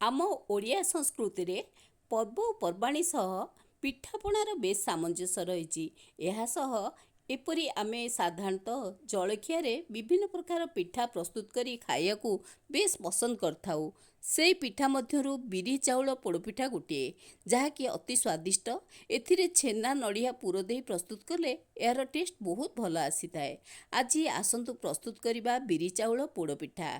आम ओडिया संस्कृति रे पर्वपर्वाणी सह पिठापणार बेस सामंजस्य रही। एपरी आमे साधारणतः जलखियारे विभिन्न प्रकार पिठा प्रस्तुत करी खाइया को बेस पसंद करथाउ। से पिठा मध्यरु बिरी चाउल पोड़पिठा गोटे जहाँकि अति स्वादिष्ट। एथिरे छेना नड़िया पुर दे प्रस्तुत कले यार टेस्ट बहुत भल आसी थाए। आज आसंतु प्रस्तुत करिबा बिरी चाउल पोड़पिठा।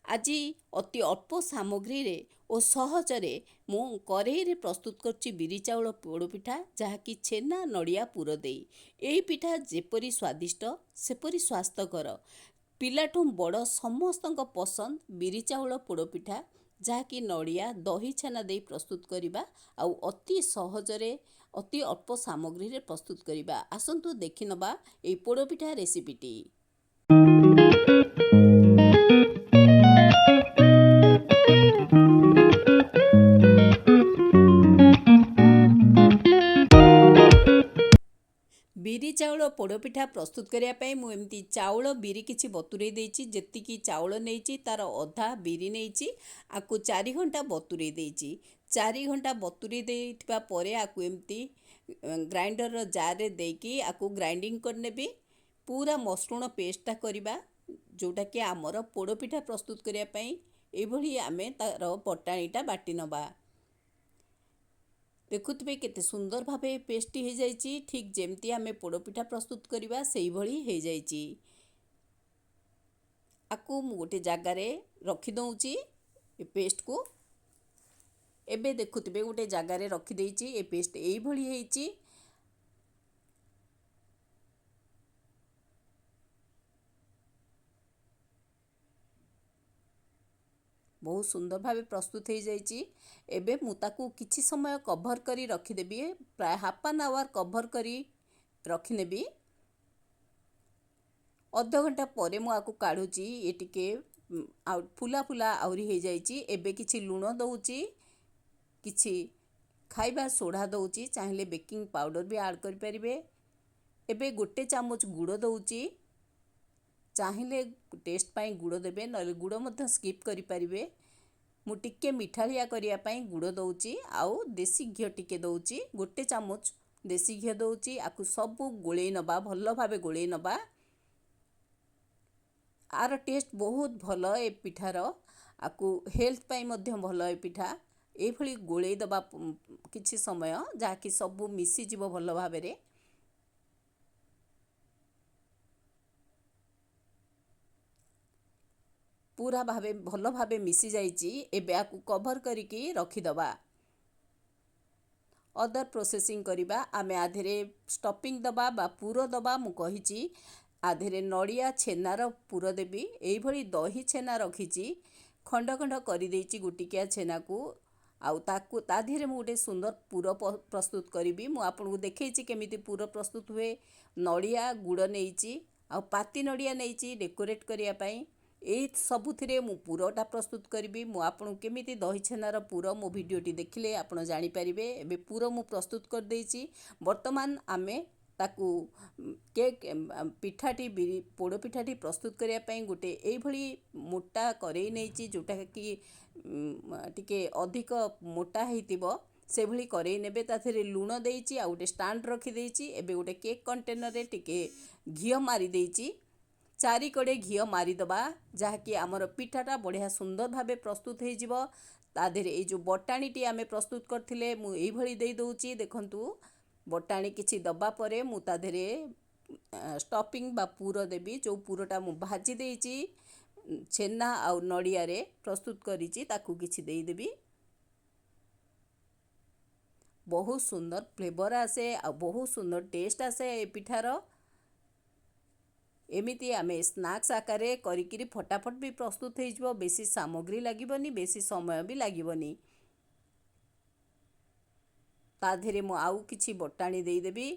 आज अति अल्प सामग्री रे ओ सहजरे मु करेई प्रस्तुत करछि बिरी चाउल पोड़पिठा जहाँकि छेना नड़िया पुर दे। एही पिठा जेपरी स्वादिष्ट सेपरी स्वास्थ्यकर। पिलाठू बड़ समस्तक पसंद बिरी चाउल पोड़पिठा जहाँकि नड़िया दही छेना दे प्रस्तुत करिबा आउ अति सहजरे अति अल्प सामग्री रे प्रस्तुत करिबा। आसंतु देखि नबा एई पोड़पिठा रेसिपीटी। बिरी चाउल पोड़पिठा प्रस्तुत करने मुझे चाउल बिरी किसी बतुरे देछि। जेतिकी चाउल नहीं तार अधा बिरी नहीं आपको 4 घंटा बतुरे देछि। 4 घंटा बतुरे देथिबा परे आकु एमती ग्राइंडर जार रे देकी आकु ग्राइंडिंग करनेबी। पूरा मसृण पेस्टा करबा जोटा कि आमर पोड़पिठा प्रस्तुत करने पई एभली आमे तार बटाणीटा बाटी नबा। देखुथिबे केते सुंदर भावे पेस्टी हो जाइछि। ठीक जेमती आमे पोड़पिठा प्रस्तुत करबा सेही भली हो जाइछि। आकु मु गोटे जगार रखी दउछि ए पेस्ट को। एबे देखुथिबे गोटे जगार रखी देइछि। ए पेस्ट एही भली हेइछि। बहुत सुंदर भावे प्रस्तुत हो जाइछि। एबे मु ताकू किछि समय कभर करी रखिदेबी। प्राय हाफ एन आवर कभर करी रखिनेबी। अध घंटा परे मु आकू काढुची। ये टिके फुला फुला आउरी हो जाइछि। एबे किछि लूण दउची, किछि खाइबा सोडा दउची, चाहिले बेकिंग पाउडर भी ऐड करि परिबे। एबे गोटे चामच गुड़ दउची। चाहिले टेस्ट पाई गुड़ देबे नले गुड़ मध्य स्किप करि परिबे। मु टिके मिठालिया करिया पाई गुड़ दउची। आउ देसी घी टिके दउची। गोटे चामच देसी घी दउची। आकु सबु गोळेई नबा, भल्ल भाबे गोळेई नबा। आर टेस्ट बहुत भल ए पिठार। आकु हेल्थ पाई मध्य भल ए पिठा। ए भली गोळेई दबा किछि समय जाकि सबु मिसी जिवो भल्ल भाबेरे। पूरा भावे भल भावे मिसी जाइछि। एबे आकु कभर करिकी रखिदबा। अदर प्रोसेसिंग करिबा आमे आधेरे स्टफिंग दबा बा पुर दबा। मु कहिछि आधेरे नड़िया छेनार पुर देबी। एही भली दही छेना रखिछि। खंड खंड करि देइछि गुटिकिया छेना को। आउ ताकू ता धीरे मु गोटे सुंदर पुर प्रस्तुत करिबी। मु आपनको देखैछि केमिति पुर प्रस्तुत हुए। नड़िया गुड़ नेइछि आउ पाती नड़िया नेइछि डेकोरेट करिया पाई। एई सबुथिरे मु पुरटा प्रस्तुत करिबी। मु आपनको केमिति दही छेनार पुर मो भिडियोटी देखिले आपण जानि परिबे। एबे पुर मु प्रस्तुत कर देइछि। वर्तमान आमे ताकू केक पिठाटी बिरी पोड़ पिठाटी प्रस्तुत करिया पई गोटे एई भली मोटा करेई नेइछि जोटा कि टिके अधिक मोटा हेतिबो। से भली करेई नेबे। ताथेरे लूण देइछि आ गोटे स्टैंड रखि देइछि। एबे गोटे केक कंटेनर रे टिके घी मारी देइछि। 4 कड़े घी मारिदबा जहाँकि आमर पिठाटा बढ़िया सुंदर भावे प्रस्तुत हो जिवो। ता देहरे ए जो बटाणीटी आमे प्रस्तुत करथिले मु एई भली देई दउछि। देखंतु बटाणी किछि दबा परे मु ता देहरे स्टफिंग बा पुर देबी। जो पुरटा मु भाजी देइछि छेना आउ नड़िया रे प्रस्तुत करिछि ताकू किछि देई देबी। बहुत सुंदर फ्लेवर आसे आ बहुत सुंदर टेस्ट आसे ए पिठार। एमिति आमे स्नैक्स आकारे करिकिरी फटाफट भी प्रस्तुत हो जिवो। बेसी सामग्री लागिबनी, बेसी समय भी लागिबनी। ता धेरे मु आउ किछि बटाणी देई देबी।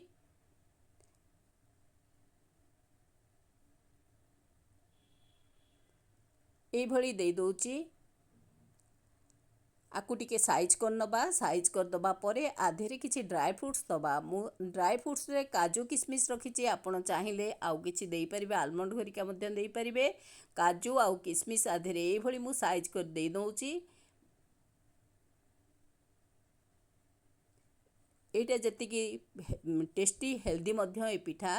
एई भली देई दउची। आकु टिके साइज कर नबा। साइज कर दबा परे आधेरे किछि ड्राई फ्रूट्स दबा। मु ड्राई फ्रूट्स रे काजू किशमिश रखिछि। आपण चाहिले आउ किछि देई परिबे। आलमंड घरिका मध्य देई परिबे। काजू आउ किशमिश आधेरे एई भली मु साइज कर देई दउची। এইটা ଯେତିକି ଟେଷ୍ଟି ହେଲ୍ଦି ମଧ୍ୟ ଏ ପିଠା।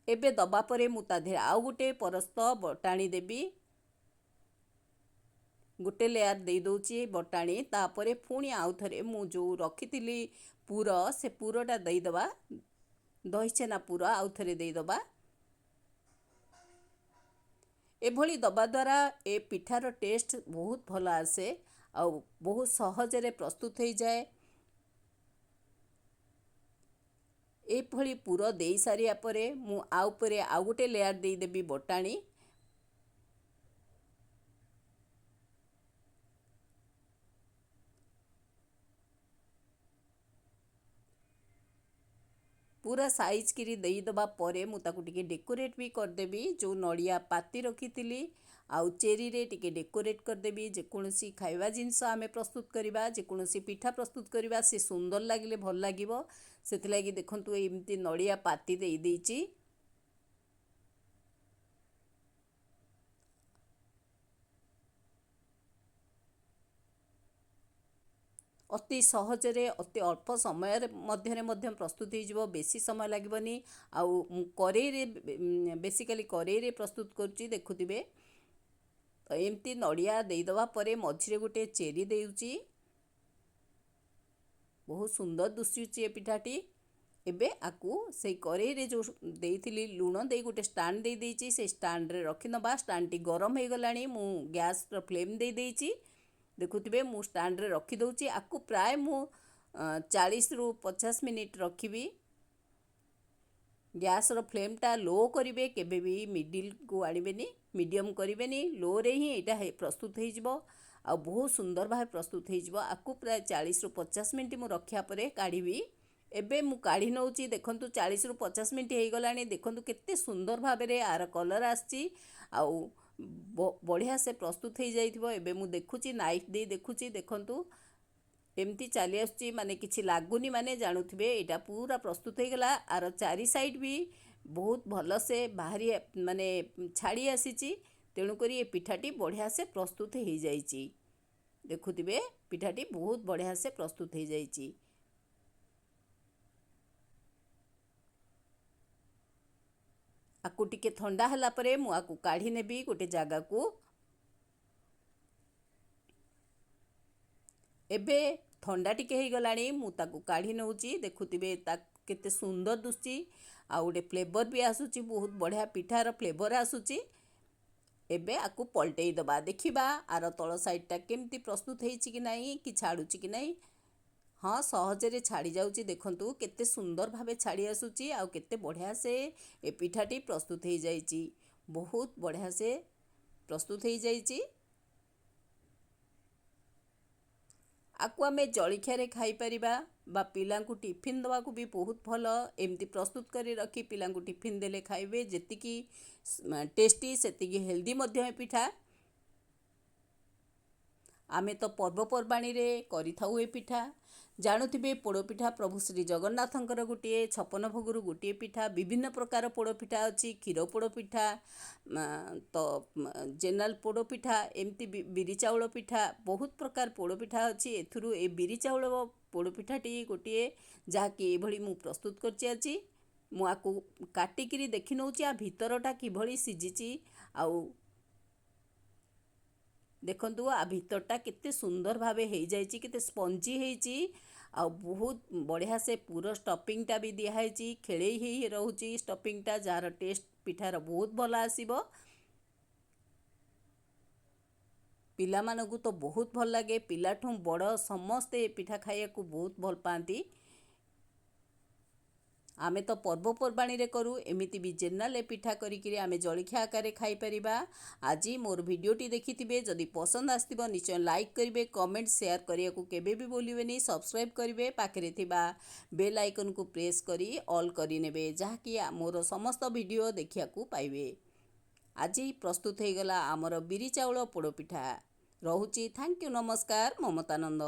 ଏବେ ଦବା ପରେ ମୁଁ ତା ଦେହରେ ଆଉ ଗୋଟେ ପରସ୍ତ ବଟାଣି ଦେବି। ଗୋଟେ ଲେୟାର ଦେଇ ଦେଉଛି ବଟାଣି, ତାପରେ ପୁଣି ଆଉ ଥରେ ମୁଁ ଯେଉଁ ରଖିଥିଲି ପୁର, ସେ ପୁରଟା ଦେଇଦେବା। ଦହି ଛେନା ପୁର ଆଉ ଥରେ ଦେଇଦେବା। ଏଭଳି ଦେବା ଦ୍ୱାରା ଏ ପିଠାର ଟେଷ୍ଟ ବହୁତ ଭଲ ଆସେ ଆଉ ବହୁତ ସହଜରେ ପ୍ରସ୍ତୁତ ହୋଇଯାଏ। ଏଭଳି ପୁର ଦେଇ ସାରିବା ପରେ ମୁଁ ଆଉ ଉପରେ ଆଉ ଗୋଟେ ଲେୟାର ଦେଇଦେବି ବଟାଣି। पूरा साइज किरी देईदबा परे मु ताकू टिके डेकोरेट भी करदेवी। जो नड़िया पाती रखी आउ चेरी रे टिके डेकोरेट करदेवी। जेकोसी खाइबा जिनस आमे प्रस्तुत करवा, जेकोसी पिठा प्रस्तुत करवा, से सुंदर लगिले भल लागिबो। सेथिलागि देखंतु एमती नड़िया पाती देई देइची। अति सहजरे अति अल्प समय मध्य प्रस्तुत हो, बेसी समय लगभग। आउ करेई बेसिकली करेई प्रस्तुत करुच्ची देखुथिबे। तो एमती नड़िया देदबा परे मझिरे गोटे चेरी देउची। बहुत सुंदर दुसुची ए पिठाटी। एबे आकु से करेई रे जो देइथिली लुण दे गोटे स्टैंड दे देइची। से स्टैंड रे रखि नबा। स्टैंड टी गरम हे गलानी। मु गैस रो फ्लेम दे देइची। देखुथिबे मु स्टैंड रे रखी दउची। आकु प्राय मु 40 रु 50 मिनिट रखिबी। गैस रो फ्लेम टा लो करिवे, केबे भी मिडिल को आनिबेनी, मीडियम करिवेनी। लो रे ही एटा प्रस्तुत हे जिवो आ बहुत सुंदर भाव प्रस्तुत हे जिवो। आकु प्राय 40 रु 50 मिनिट मु रखिया परे काढिबी। एबे मु काढी नउची। देखंतु 40 रु 50 मिनिट हे गलानी। देखंतु केते सुंदर भाव रे आर कलर आछि आउ बढ़िया से प्रस्तुत हो जाइथिबो। एबे मु देखुची नाइफ दे देखुची। देखंतु एमती चली आसुची, माने किछि लागुनी, माने जानुथिबे एटा पूरा प्रस्तुत हो गला। आर चारि साइड भी बहुत भल से बाहरी माने छाड़ी आसीची। तेणु करी ए पिठाटी बढ़िया से प्रस्तुत हो जाइची। देखुथिबे पिठाटी बहुत बढ़िया से प्रस्तुत हो जाइची। आकु टिके ठंडा हला परे मु आकु काढी नेबी गोटे जागा को। एबे ठंडा टिके हे गलानी। मु ताकु काढी नउची। देखुथिबे ता केते सुंदर दुसची आ गोटे फ्लेवर भी आसुची। बहुत बढ़िया पिठार फ्लेवर आसुची। एबे आकु पलटेई दबा। देखिबा आर तळ साइडटा केमती प्रस्तुत हेइची कि नाही, कि छाडुची कि नाही। हाँ, सहजरे छाड़ी जाउची। देखंतु केते सुंदर भावे छाड़ी आसुची आ केते बढ़िया से ए पिठाटी प्रस्तुत हो जाइची। बहुत बढ़िया से प्रस्तुत हो जाइची। आकु आमे जलिखिया रे खाई परिबा बा पिलांकु टिफिन दवा को भी बहुत भल। एमती प्रस्तुत करी रखी पिलांकु टिफिन देले खाइबे। जेतिकी टेस्टी सेतिकी हेल्दी मध्य पिठा। आमे तो पर्वपर्वाणी रे करिथाउ ए पिठा। जानुथिबे पोड़पिठा प्रभु श्री जगन्नाथंकर गोटे 56 भोगरु गोटे पिठा। विभिन्न प्रकार पोड़पिठा अच्छी। क्षीर पोड़पिठा तो जेनरल पोड़पिठा, एमती बिरी चाउल पिठा, बहुत प्रकार पोड़पिठा अच्छी। एथुरु ए बिरी चाउल पोड़पिठाटी गोटे जहाँकि एभली मु प्रस्तुत करछि अछि। मु आकु काटिकिरी देखि नउछि आ भितरटा किभली सिझिछि। आउ देखंतु आ भितरटा केते सुंदर भावे हे जाइछि, केते स्पंजी हेइछि। आ बहुत बढ़िया से पूरा स्टफिंगटा भी दिया हेइछि। खेळेई हे रहउछि स्टफिंगटा, जार टेस्ट पिठार बहुत भल आसीबो। पिला मानकु तो बहुत भल लागे। पिलाठू बड़ समस्ते पिठा खाइया को बहुत भल पाती। आमे तो पर्वपर्वाणी रे करू। एमिति भी जेनरल पिठा करिकिरी आमे जलिखिया आकारे खाई परिबा। आज मोर वीडियोटी देखिथिबे, जदि पसंद आस्तिबो निश्चय लाइक करिवे, कमेंट शेयर करिया को केबे भी बोलिवेनी। सब्सक्राइब करिवे, पाखरे थिबा बेल आइकन को प्रेस करी ऑल करी नेबे, जहाँकि मोर समस्त वीडियो देखिया को पाइबे। आज प्रस्तुत हो गला आमर बिरी चाउल पोड़पिठा। रहुची। थैंक यू, नमस्कार, ममतानंद।